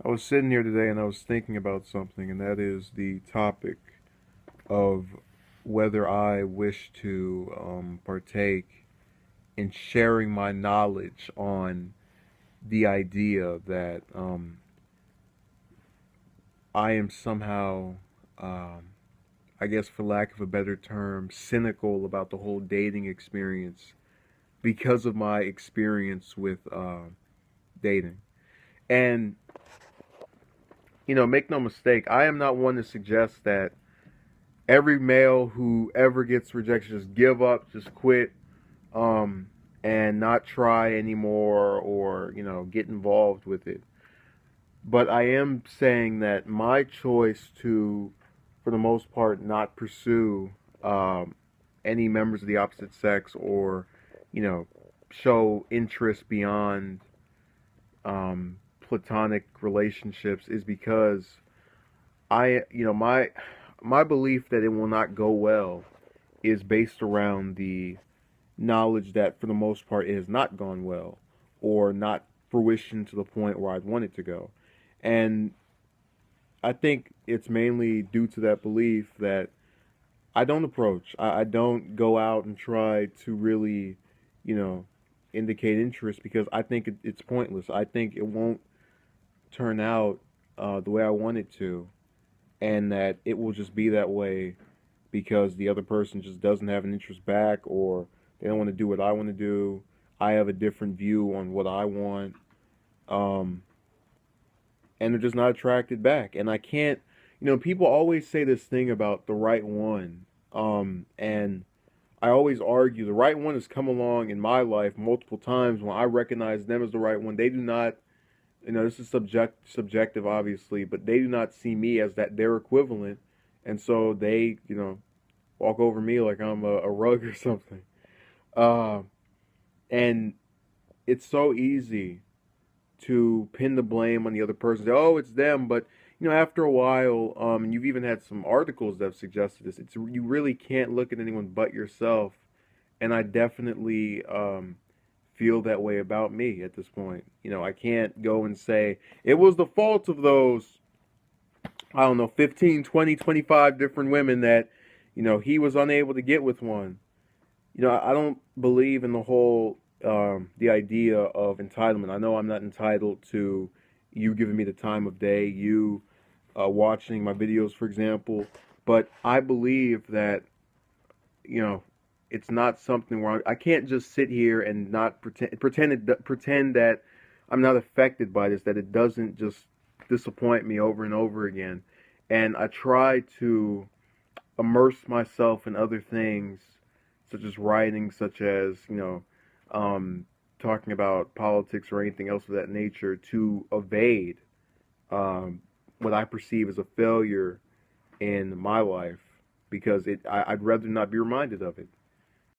I was sitting here today and I was thinking about something, and that is the topic of whether I wish to partake in sharing my knowledge on the idea that I am somehow, I guess for lack of a better term, cynical about the whole dating experience because of my experience with dating. And, make no mistake, I am not one to suggest that every male who ever gets rejection just give up, just quit, um, and not try anymore or, get involved with it. But I am saying that my choice to, for the most part, not pursue any members of the opposite sex or, you know, show interest beyond platonic relationships is because my belief that it will not go well is based around the knowledge that for the most part it has not gone well or not fruition to the point where I'd want it to go. And I think it's mainly due to that belief that I don't approach. I don't go out and try to really, you know, indicate interest because I think it's pointless. I think it won't turn out the way I want it to, and that it will just be that way because the other person just doesn't have an interest back or they don't want to do what I want to do. I have a different view on what I want. Um, and they're just not attracted back. And I can't, people always say this thing about the right one. And I always argue the right one has come along in my life multiple times when I recognize them as the right one. They do not, this is subjective obviously, but they do not see me as that their equivalent. And so they, walk over me like I'm a rug or something. Uh, and it's so easy to pin the blame on the other person. Say, oh, it's them. But after a while, and you've even had some articles that have suggested this. It's you really can't look at anyone but yourself, and I definitely feel that way about me at this point. I can't go and say it was the fault of those. I don't know, 15, 20, 25 different women that he was unable to get with one. I don't believe in the idea of entitlement. I know I'm not entitled to you giving me the time of day, you watching my videos, for example, but I believe that you know it's not something where I can't just sit here and not pretend that I'm not affected by this, that it doesn't just disappoint me over and over again, and I try to immerse myself in other things, such as writing, such as um, talking about politics or anything else of that nature, to evade what I perceive as a failure in my life because I'd rather not be reminded of it.